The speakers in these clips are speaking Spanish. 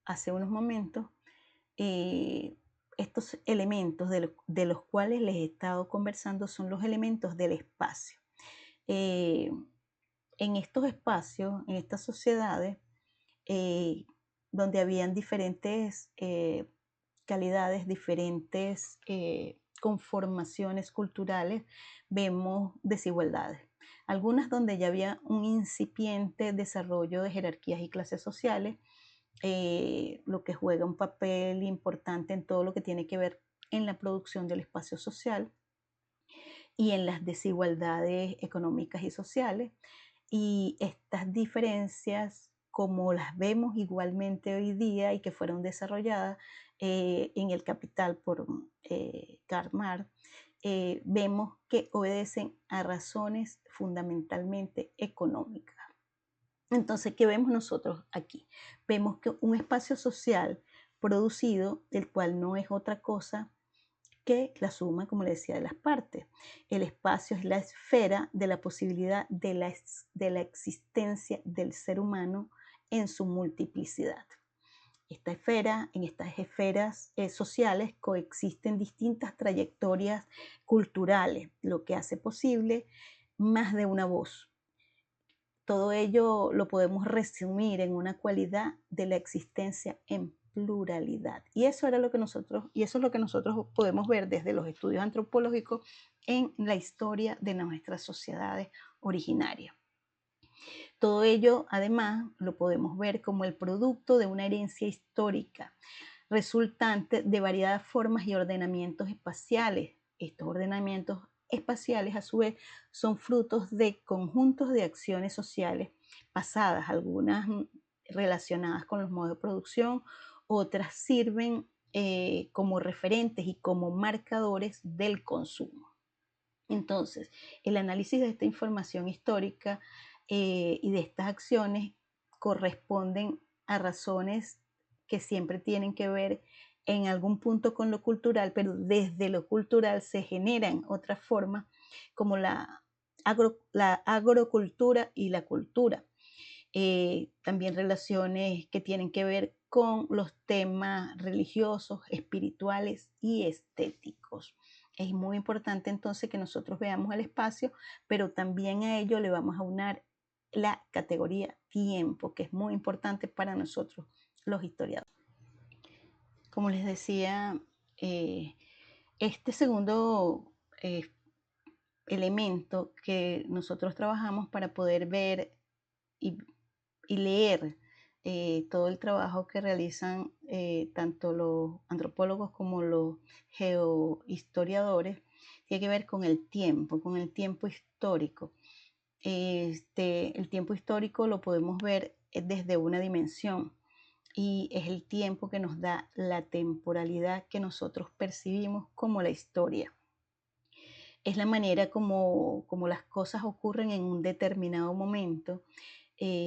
hace unos momentos, eh, estos elementos de los cuales les he estado conversando son los elementos del espacio. Eh, en estos espacios, en estas sociedades, eh, donde habían diferentes calidades, diferentes conformaciones culturales, vemos desigualdades. Algunas donde ya había un incipiente desarrollo de jerarquías y clases sociales, lo que juega un papel importante en todo lo que tiene que ver en la producción del espacio social y en las desigualdades económicas y sociales. Y estas diferencias, como las vemos igualmente hoy día y que fueron desarrolladas en El Capital por Karl Marx, vemos que obedecen a razones fundamentalmente económicas. Entonces, ¿qué vemos nosotros aquí? Vemos que un espacio social producido, el cual no es otra cosa que la suma, como le decía, de las partes. El espacio es la esfera de la posibilidad de la existencia del ser humano en su multiplicidad. En estas esferas sociales coexisten distintas trayectorias culturales, lo que hace posible más de una voz. Todo ello lo podemos resumir en una cualidad de la existencia en pluralidad. Y eso es lo que nosotros podemos ver desde los estudios antropológicos en la historia de nuestras sociedades originarias. Todo ello, además, lo podemos ver como el producto de una herencia histórica resultante de variadas formas y ordenamientos espaciales. Estos ordenamientos espaciales, a su vez, son frutos de conjuntos de acciones sociales pasadas, algunas relacionadas con los modos de producción, otras sirven como referentes y como marcadores del consumo. Entonces, el análisis de esta información histórica y de estas acciones corresponden a razones que siempre tienen que ver en algún punto con lo cultural, pero desde lo cultural se generan otras formas como la agrocultura y la cultura. También relaciones que tienen que ver con los temas religiosos, espirituales y estéticos. Es muy importante entonces que nosotros veamos el espacio, pero también a ello le vamos a unar la categoría tiempo, que es muy importante para nosotros los historiadores. Como les decía, este segundo elemento que nosotros trabajamos para poder ver y y leer todo el trabajo que realizan tanto los antropólogos como los geohistoriadores, tiene que ver con el tiempo histórico. El tiempo histórico lo podemos ver desde una dimensión y es el tiempo que nos da la temporalidad que nosotros percibimos como la historia. Es la manera como las cosas ocurren en un determinado momento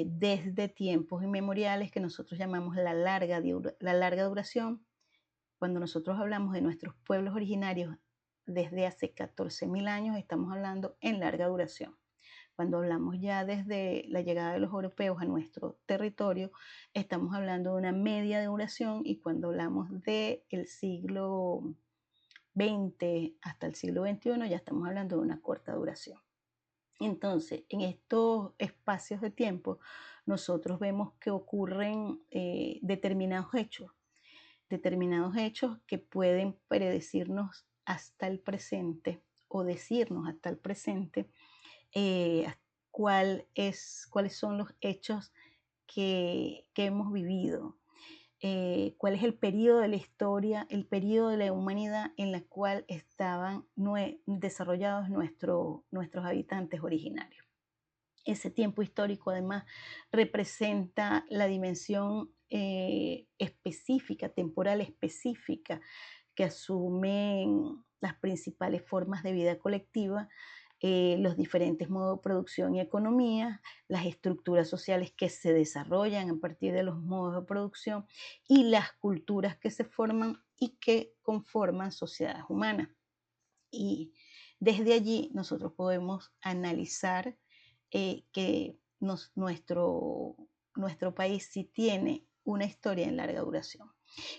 desde tiempos inmemoriales que nosotros llamamos la larga duración. Cuando nosotros hablamos de nuestros pueblos originarios desde hace 14.000 años, estamos hablando en larga duración. Cuando hablamos ya desde la llegada de los europeos a nuestro territorio, estamos hablando de una media duración, y cuando hablamos del siglo XX hasta el siglo XXI ya estamos hablando de una corta duración. Entonces, en estos espacios de tiempo, nosotros vemos que ocurren determinados hechos que pueden predecirnos hasta el presente o decirnos hasta el presente eh, cuáles son los hechos que hemos vivido, cuál es el periodo de la historia, el periodo de la humanidad en la cual estaban desarrollados nuestros habitantes originarios. Ese tiempo histórico además representa la dimensión específica, temporal específica, que asumen las principales formas de vida colectiva, los diferentes modos de producción y economía, las estructuras sociales que se desarrollan a partir de los modos de producción y las culturas que se forman y que conforman sociedades humanas. Y desde allí nosotros podemos analizar que nuestro país sí tiene una historia en larga duración.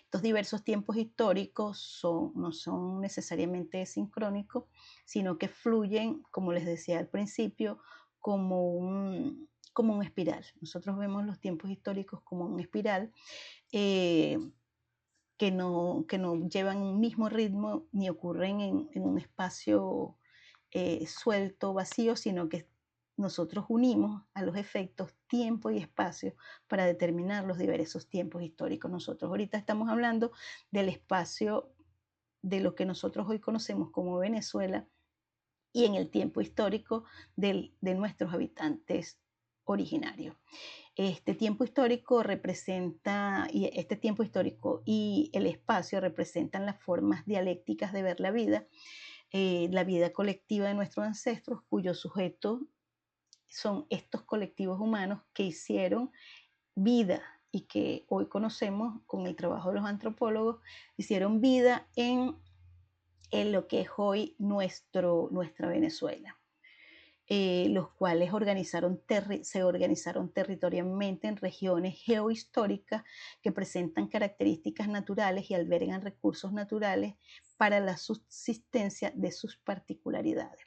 Estos diversos tiempos históricos no son necesariamente sincrónicos, sino que fluyen, como les decía al principio, como un espiral. Nosotros vemos los tiempos históricos como un espiral eh, que no llevan un mismo ritmo ni ocurren en un espacio suelto, vacío, sino que nosotros unimos a los efectos tiempo y espacio para determinar los diversos tiempos históricos. Nosotros ahorita estamos hablando del espacio de lo que nosotros hoy conocemos como Venezuela y en el tiempo histórico de nuestros habitantes originarios. Este tiempo histórico y el espacio representan las formas dialécticas de ver la vida colectiva de nuestros ancestros, cuyos sujetos son estos colectivos humanos que hicieron vida y que hoy conocemos con el trabajo de los antropólogos, hicieron vida en lo que es hoy nuestra Venezuela. Los cuales se organizaron territorialmente en regiones geohistóricas que presentan características naturales y albergan recursos naturales para la subsistencia de sus particularidades.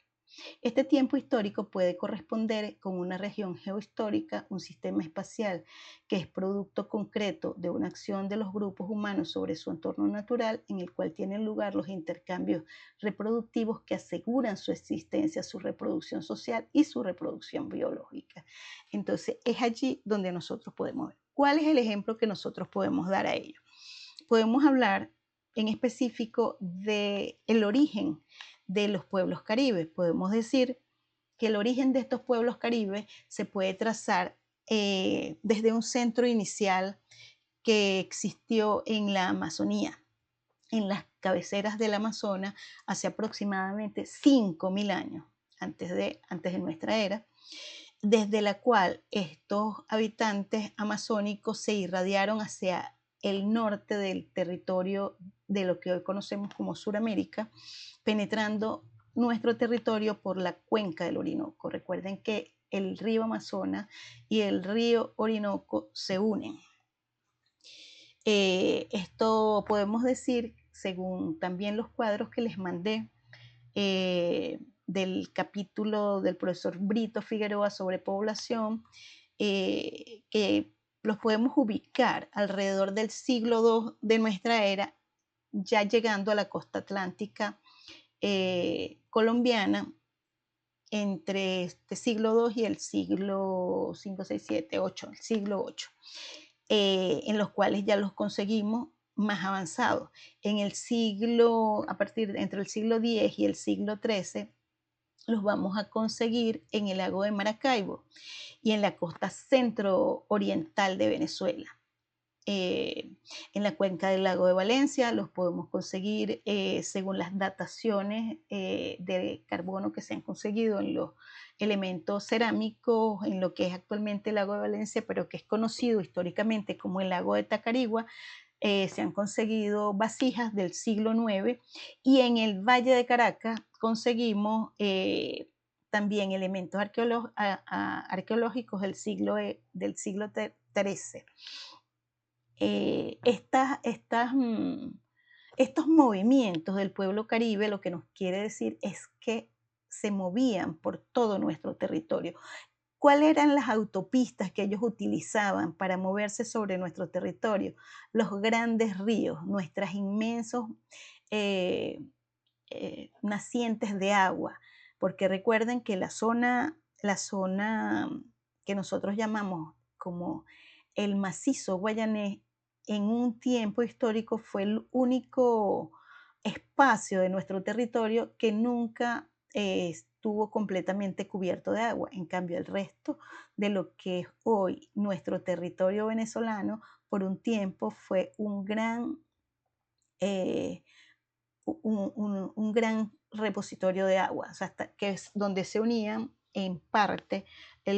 Este tiempo histórico puede corresponder con una región geohistórica, un sistema espacial que es producto concreto de una acción de los grupos humanos sobre su entorno natural, en el cual tienen lugar los intercambios reproductivos que aseguran su existencia, su reproducción social y su reproducción biológica. Entonces, es allí donde nosotros podemos ver. ¿Cuál es el ejemplo que nosotros podemos dar a ello? Podemos hablar en específico del origen de los pueblos caribes. Podemos decir que el origen de estos pueblos caribes se puede trazar desde un centro inicial que existió en la Amazonía, en las cabeceras del Amazonas, hace aproximadamente 5.000 años antes de nuestra era, desde la cual estos habitantes amazónicos se irradiaron hacia el norte del territorio de lo que hoy conocemos como Suramérica, penetrando nuestro territorio por la cuenca del Orinoco. Recuerden que el río Amazonas y el río Orinoco se unen. Esto podemos decir, según también los cuadros que les mandé del capítulo del profesor Brito Figueroa sobre población, que los podemos ubicar alrededor del siglo II de nuestra era, ya llegando a la costa atlántica colombiana, entre este siglo II y el siglo 5, 6, 7, 8, el siglo VIII, en los cuales ya los conseguimos más avanzados. Entre el siglo X y el siglo XIII, los vamos a conseguir en el lago de Maracaibo y en la costa centro-oriental de Venezuela. En la cuenca del lago de Valencia los podemos conseguir según las dataciones de carbono que se han conseguido en los elementos cerámicos, en lo que es actualmente el lago de Valencia, pero que es conocido históricamente como el lago de Tacarigua. Se han conseguido vasijas del siglo IX y en el Valle de Caracas conseguimos también elementos arqueológicos del siglo XIII. Estos movimientos del pueblo caribe lo que nos quiere decir es que se movían por todo nuestro territorio. ¿Cuáles eran las autopistas que ellos utilizaban para moverse sobre nuestro territorio? Los grandes ríos, nuestras inmensos nacientes de agua, porque recuerden que la zona que nosotros llamamos como el macizo guayanés, en un tiempo histórico fue el único espacio de nuestro territorio que nunca estuvo completamente cubierto de agua. En cambio, el resto de lo que es hoy nuestro territorio venezolano, por un tiempo fue un gran repositorio de agua, o sea, que es donde se unían en parte eh,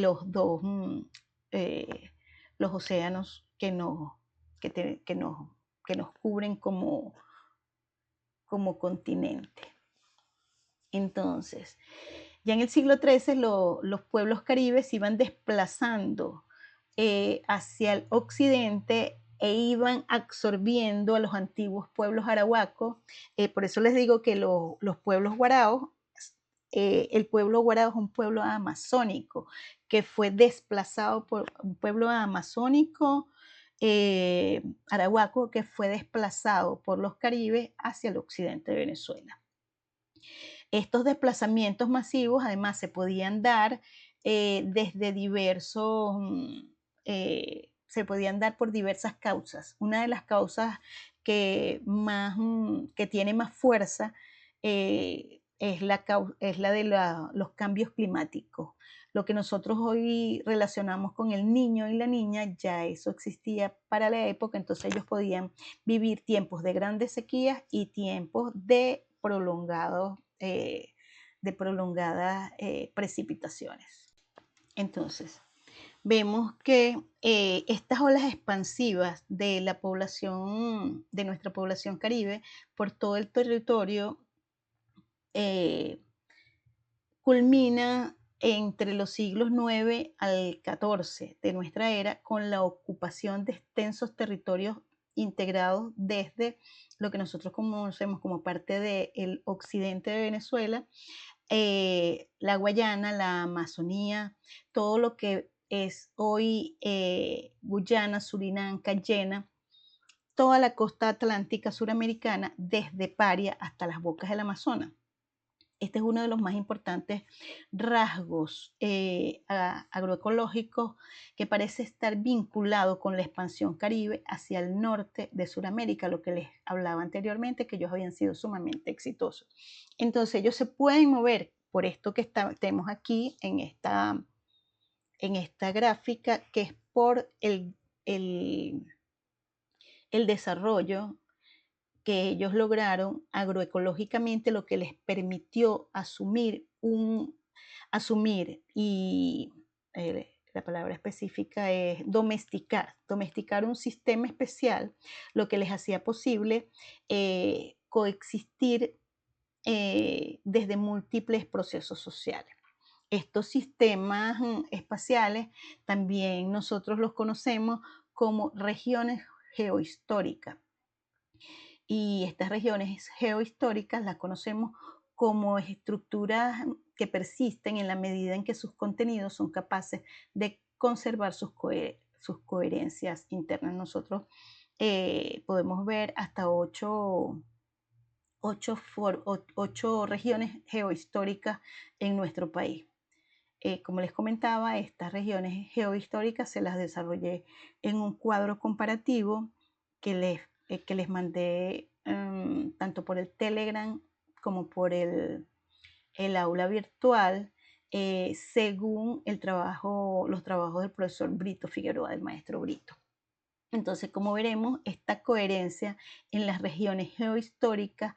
los océanos que nos cubren como continente. Entonces, ya en el siglo XIII los pueblos caribes se iban desplazando hacia el occidente e iban absorbiendo a los antiguos pueblos arahuacos. Por eso les digo que los pueblos guaraos, el pueblo guarao es un pueblo amazónico que fue desplazado por un pueblo amazónico arahuaco que fue desplazado por los caribes hacia el occidente de Venezuela. Estos desplazamientos masivos además se podían dar desde diversos, se podían dar por diversas causas. Una de las causas que tiene más fuerza es la de los cambios climáticos. Lo que nosotros hoy relacionamos con el niño y la niña, ya eso existía para la época, entonces ellos podían vivir tiempos de grandes sequías y tiempos de prolongadas precipitaciones. Entonces, vemos que estas olas expansivas de la población, de nuestra población caribe, por todo el territorio, eh, culmina entre los siglos IX al XIV de nuestra era con la ocupación de extensos territorios integrados desde lo que nosotros conocemos como parte del occidente de Venezuela, la Guayana, la Amazonía, todo lo que es hoy Guyana, Surinam, Cayena, toda la costa atlántica suramericana, desde Paria hasta las bocas del Amazonas. Este es uno de los más importantes rasgos agroecológicos que parece estar vinculado con la expansión caribe hacia el norte de Sudamérica, lo que les hablaba anteriormente, que ellos habían sido sumamente exitosos. Entonces ellos se pueden mover por esto que tenemos aquí en esta gráfica, que es por el desarrollo que ellos lograron agroecológicamente, lo que les permitió asumir y la palabra específica es domesticar un sistema especial, lo que les hacía posible coexistir desde múltiples procesos sociales. Estos sistemas espaciales también nosotros los conocemos como regiones geohistóricas. Y estas regiones geohistóricas las conocemos como estructuras que persisten en la medida en que sus contenidos son capaces de conservar sus coherencias internas. Nosotros podemos ver hasta ocho regiones geohistóricas en nuestro país. Como les comentaba, estas regiones geohistóricas se las desarrollé en un cuadro comparativo que les mandé tanto por el Telegram como por el aula virtual, según los trabajos del profesor Brito Figueroa, del maestro Brito. Entonces, como veremos, esta coherencia en las regiones geohistóricas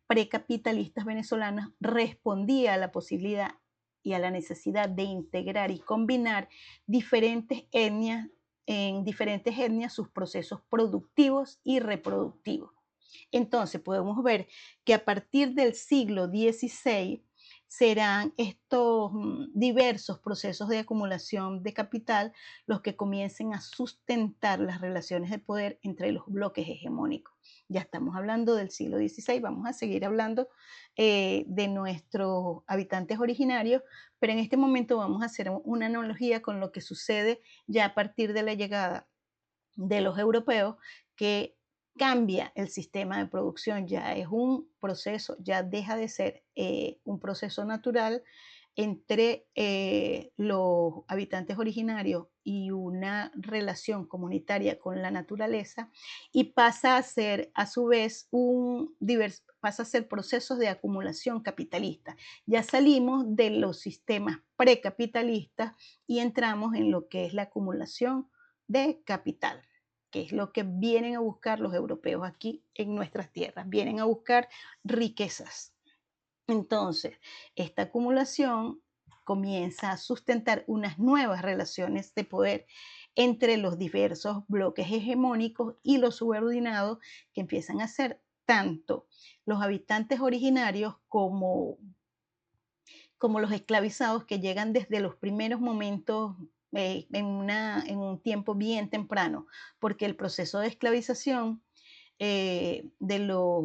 precapitalistas venezolanas respondía a la posibilidad y a la necesidad de integrar y combinar en diferentes etnias sus procesos productivos y reproductivos. Entonces podemos ver que a partir del siglo XVI serán estos diversos procesos de acumulación de capital los que comiencen a sustentar las relaciones de poder entre los bloques hegemónicos. Ya estamos hablando del siglo XVI, vamos a seguir hablando de nuestros habitantes originarios, pero en este momento vamos a hacer una analogía con lo que sucede ya a partir de la llegada de los europeos, que cambia el sistema de producción, ya es un proceso, ya deja de ser un proceso natural entre los habitantes originarios y una relación comunitaria con la naturaleza, y pasa a ser a su vez pasa a ser procesos de acumulación capitalista. Ya salimos de los sistemas precapitalistas y entramos en lo que es la acumulación de capital, que es lo que vienen a buscar los europeos aquí en nuestras tierras, vienen a buscar riquezas. Entonces, esta acumulación comienza a sustentar unas nuevas relaciones de poder entre los diversos bloques hegemónicos y los subordinados, que empiezan a ser tanto los habitantes originarios como los esclavizados, que llegan desde los primeros momentos en un tiempo bien temprano, porque el proceso de esclavización de los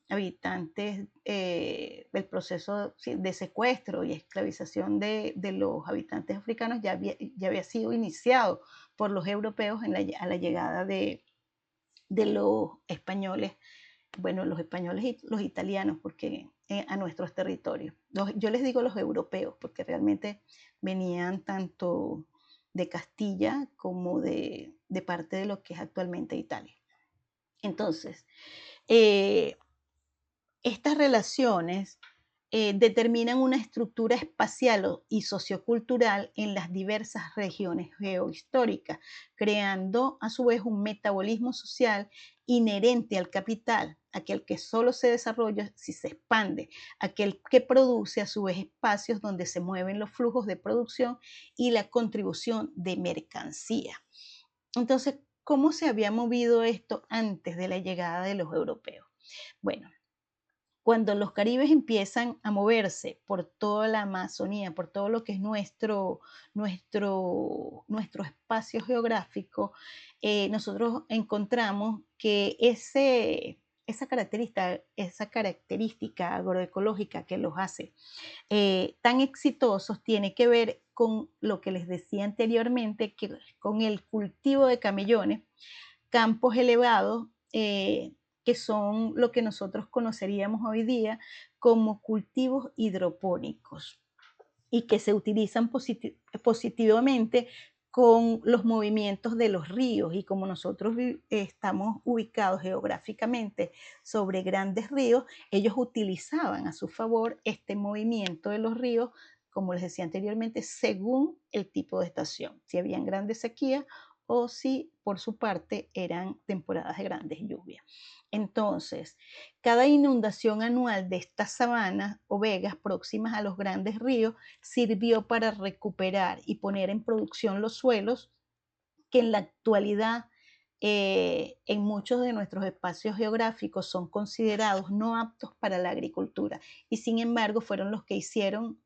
habitantes, el proceso sí, de secuestro y esclavización de los habitantes africanos ya había sido iniciado por los europeos a la llegada de los españoles, bueno, los españoles y los italianos, porque a nuestros territorios. Yo les digo los europeos, porque realmente venían tanto de Castilla como de parte de lo que es actualmente Italia. Entonces, eh, estas relaciones determinan una estructura espacial y sociocultural en las diversas regiones geohistóricas, creando a su vez un metabolismo social inherente al capital, aquel que solo se desarrolla si se expande, aquel que produce a su vez espacios donde se mueven los flujos de producción y la contribución de mercancía. Entonces, ¿cómo se había movido esto antes de la llegada de los europeos? Bueno, cuando los caribes empiezan a moverse por toda la Amazonía, por todo lo que es nuestro espacio geográfico, nosotros encontramos que esa característica agroecológica que los hace tan exitosos tiene que ver con lo que les decía anteriormente, que con el cultivo de camellones, campos elevados, que son lo que nosotros conoceríamos hoy día como cultivos hidropónicos y que se utilizan positivamente con los movimientos de los ríos y como nosotros estamos ubicados geográficamente sobre grandes ríos, ellos utilizaban a su favor este movimiento de los ríos, como les decía anteriormente, según el tipo de estación, si habían grandes sequías o si por su parte eran temporadas de grandes lluvias. Entonces, cada inundación anual de estas sabanas o vegas próximas a los grandes ríos sirvió para recuperar y poner en producción los suelos que en la actualidad en muchos de nuestros espacios geográficos son considerados no aptos para la agricultura y sin embargo fueron los que hicieron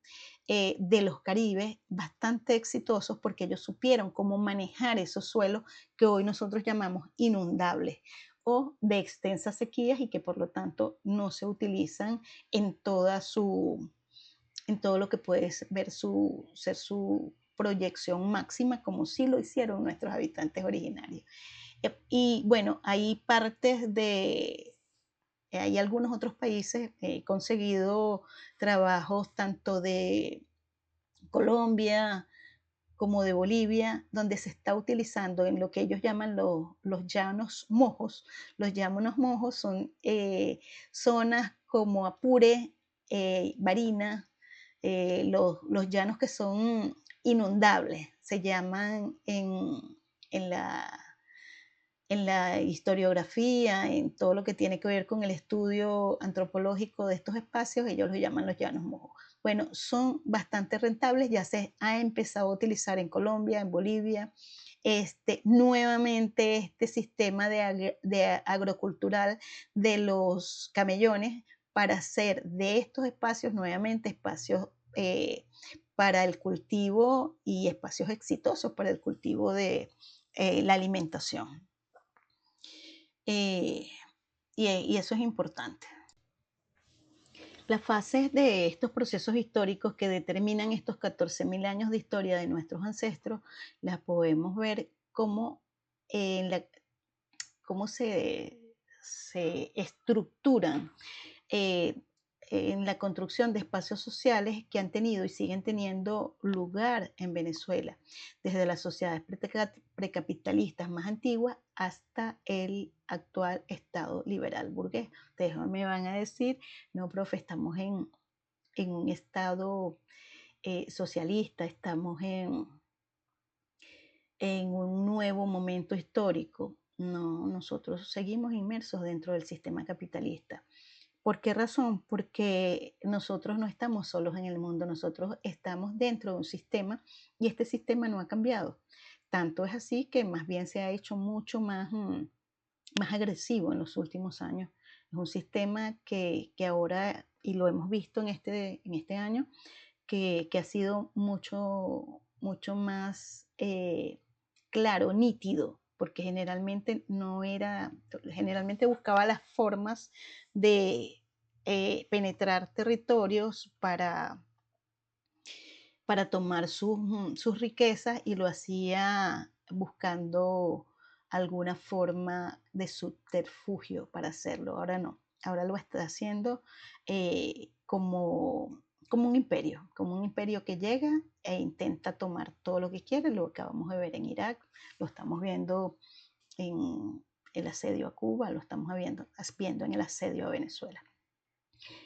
de los Caribes bastante exitosos porque ellos supieron cómo manejar esos suelos que hoy nosotros llamamos inundables o de extensas sequías y que por lo tanto no se utilizan en toda su en todo lo que puede ser su proyección máxima, como sí lo hicieron nuestros habitantes originarios. Y bueno, hay partes de, hay algunos otros países, he conseguido trabajos tanto de Colombia como de Bolivia, donde se está utilizando en lo que ellos llaman los llanos mojos. Los llanos mojos son zonas como Apure, Barinas, los llanos que son inundables, se llaman en la, en la historiografía, en todo lo que tiene que ver con el estudio antropológico de estos espacios, ellos los llaman los llanos mojos. Bueno, son bastante rentables, ya se ha empezado a utilizar en Colombia, en Bolivia. Nuevamente este sistema de agrocultural de los camellones para hacer de estos espacios nuevamente espacios para el cultivo y espacios exitosos para el cultivo de la alimentación. Eh, y eso es importante. Las fases de estos procesos históricos que determinan estos 14.000 años de historia de nuestros ancestros, las podemos ver como, cómo se estructuran eh, en la construcción de espacios sociales que han tenido y siguen teniendo lugar en Venezuela, desde las sociedades precapitalistas más antiguas hasta el actual Estado liberal burgués. Ustedes me van a decir, no, profe, estamos en un Estado socialista, estamos en un nuevo momento histórico. No, nosotros seguimos inmersos dentro del sistema capitalista. ¿Por qué razón? Porque nosotros no estamos solos en el mundo, nosotros estamos dentro de un sistema y este sistema no ha cambiado. Tanto es así que más bien se ha hecho mucho más agresivo en los últimos años. Es un sistema que ahora, y lo hemos visto en este año, que ha sido mucho más eh, claro, nítido, porque generalmente no era, generalmente buscaba las formas de penetrar territorios para tomar sus riquezas y lo hacía buscando alguna forma de subterfugio para hacerlo. Ahora no, ahora lo está haciendo como un imperio que llega e intenta tomar todo lo que quiere. Lo acabamos de ver en Irak, lo estamos viendo en el asedio a Cuba, lo estamos viendo en el asedio a Venezuela.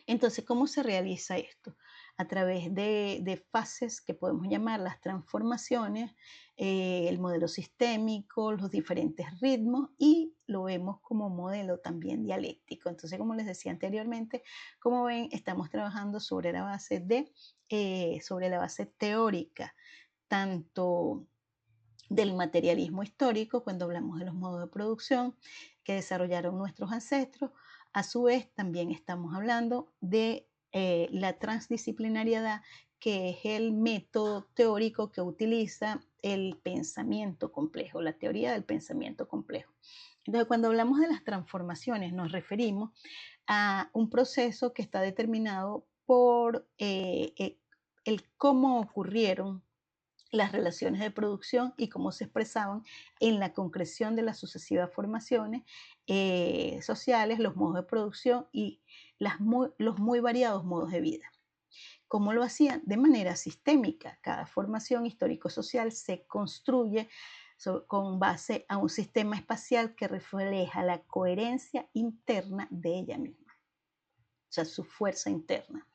Entonces, ¿cómo se realiza esto? A través de fases que podemos llamar las transformaciones, el modelo sistémico, los diferentes ritmos y lo vemos como modelo también dialéctico. Entonces, como les decía anteriormente, como ven, estamos trabajando sobre la base teórica, tanto del materialismo histórico, cuando hablamos de los modos de producción que desarrollaron nuestros ancestros. A su vez, también estamos hablando de la transdisciplinariedad, que es el método teórico que utiliza el pensamiento complejo, la teoría del pensamiento complejo. Entonces, cuando hablamos de las transformaciones, nos referimos a un proceso que está determinado por el cómo ocurrieron las relaciones de producción y cómo se expresaban en la concreción de las sucesivas formaciones sociales, los modos de producción y los muy variados modos de vida. ¿Cómo lo hacían? De manera sistémica. Cada formación histórico-social se construye con base a un sistema espacial que refleja la coherencia interna de ella misma, o sea, su fuerza interna.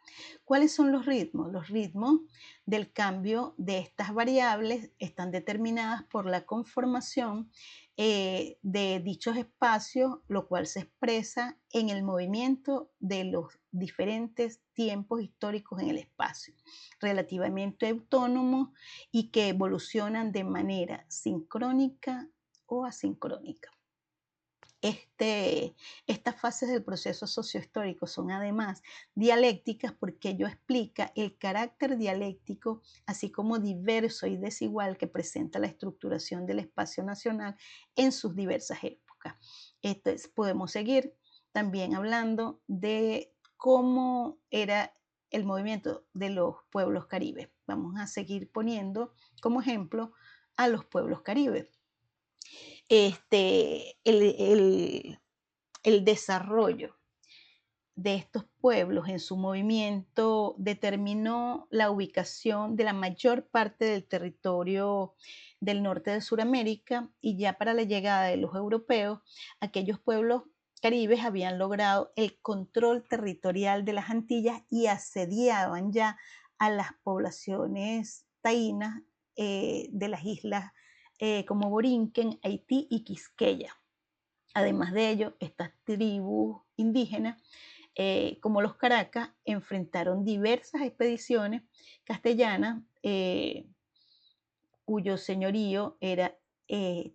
¿Cuáles son los ritmos? Los ritmos del cambio de estas variables están determinadas por la conformación de dichos espacios, lo cual se expresa en el movimiento de los diferentes tiempos históricos en el espacio, relativamente autónomos y que evolucionan de manera sincrónica o asincrónica. Estas fases del proceso sociohistórico son además dialécticas porque ello explica el carácter dialéctico, así como diverso y desigual que presenta la estructuración del espacio nacional en sus diversas épocas. Podemos seguir también hablando de cómo era el movimiento de los pueblos caribes. Vamos a seguir poniendo como ejemplo a los pueblos caribes. Este, el desarrollo de estos pueblos en su movimiento determinó la ubicación de la mayor parte del territorio del norte de Sudamérica, y ya para la llegada de los europeos, aquellos pueblos caribes habían logrado el control territorial de las Antillas y asediaban ya a las poblaciones taínas de las islas como Borinquen, Haití y Quisqueya. Además de ello, estas tribus indígenas, como los Caracas, enfrentaron diversas expediciones castellanas, cuyo señorío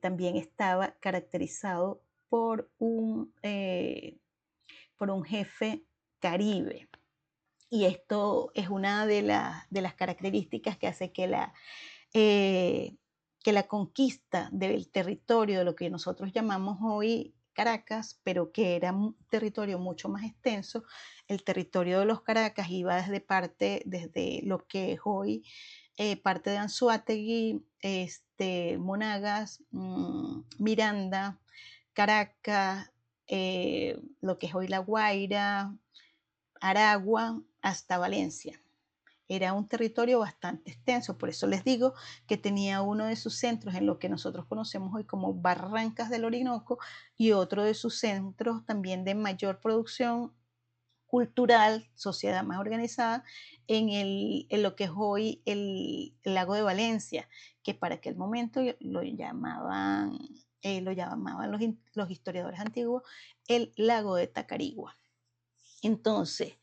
también estaba caracterizado por un jefe caribe. Y esto es una de las características que hace eh, que la conquista del territorio de lo que nosotros llamamos hoy Caracas, pero que era un territorio mucho más extenso. El territorio de los Caracas iba desde lo que es hoy parte de Anzoátegui, Monagas, Miranda, Caracas, lo que es hoy La Guaira, Aragua, hasta Valencia. Era un territorio bastante extenso, por eso les digo que tenía uno de sus centros en lo que nosotros conocemos hoy como Barrancas del Orinoco y otro de sus centros también de mayor producción cultural, sociedad más organizada, en lo que es hoy el lago de Valencia, que para aquel momento lo llamaban los historiadores antiguos el lago de Tacarigua. Entonces,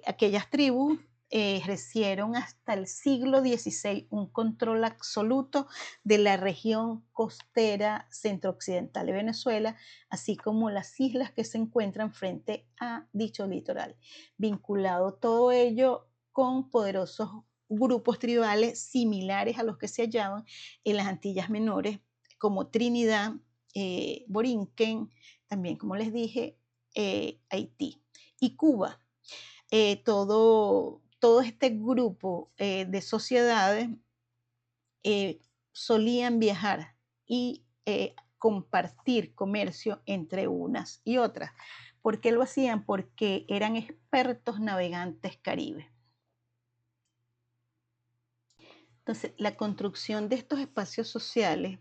aquellas tribus ejercieron hasta el siglo XVI un control absoluto de la región costera centro-occidental de Venezuela, así como las islas que se encuentran frente a dicho litoral, vinculado todo ello con poderosos grupos tribales similares a los que se hallaban en las Antillas Menores, como Trinidad, Borinquen, también como les dije, Haití y Cuba. Todo este grupo de sociedades solían viajar y compartir comercio entre unas y otras. ¿Por qué lo hacían? Porque eran expertos navegantes caribes. Entonces, la construcción de estos espacios sociales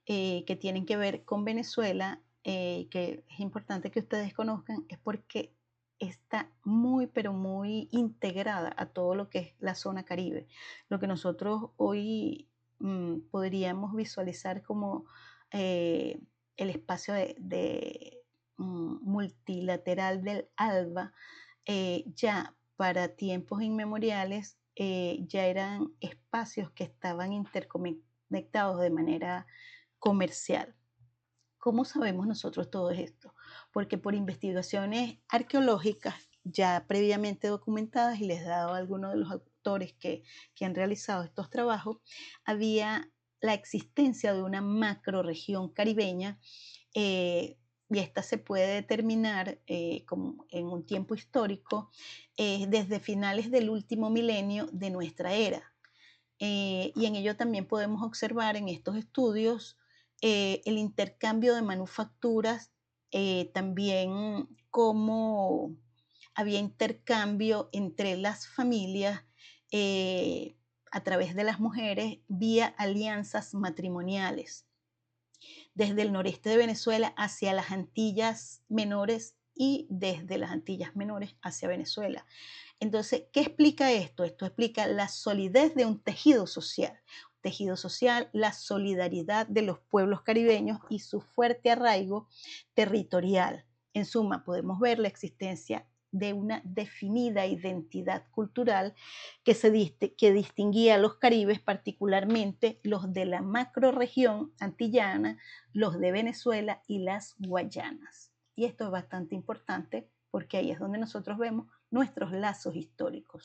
que tienen que ver con Venezuela, que es importante que ustedes conozcan, es porque está muy, pero muy integrada a todo lo que es la zona Caribe. Lo que nosotros hoy podríamos visualizar como eh, el espacio multilateral del ALBA, ya para tiempos inmemoriales ya eran espacios que estaban interconectados de manera comercial. ¿Cómo sabemos nosotros todo esto? Porque por investigaciones arqueológicas ya previamente documentadas, y les he dado a algunos de los autores que han realizado estos trabajos, había la existencia de una macroregión caribeña, y esta se puede determinar como en un tiempo histórico desde finales del último milenio de nuestra era. Y en ello también podemos observar en estos estudios el intercambio de manufacturas, también cómo había intercambio entre las familias a través de las mujeres vía alianzas matrimoniales, desde el noreste de Venezuela hacia las Antillas Menores y desde las Antillas Menores hacia Venezuela. Entonces, ¿qué explica esto? Esto explica la solidez de un tejido social, la solidaridad de los pueblos caribeños y su fuerte arraigo territorial. En suma, podemos ver la existencia de una definida identidad cultural que distinguía a los caribes, particularmente los de la macrorregión antillana, los de Venezuela y las Guayanas. Y esto es bastante importante porque ahí es donde nosotros vemos nuestros lazos históricos.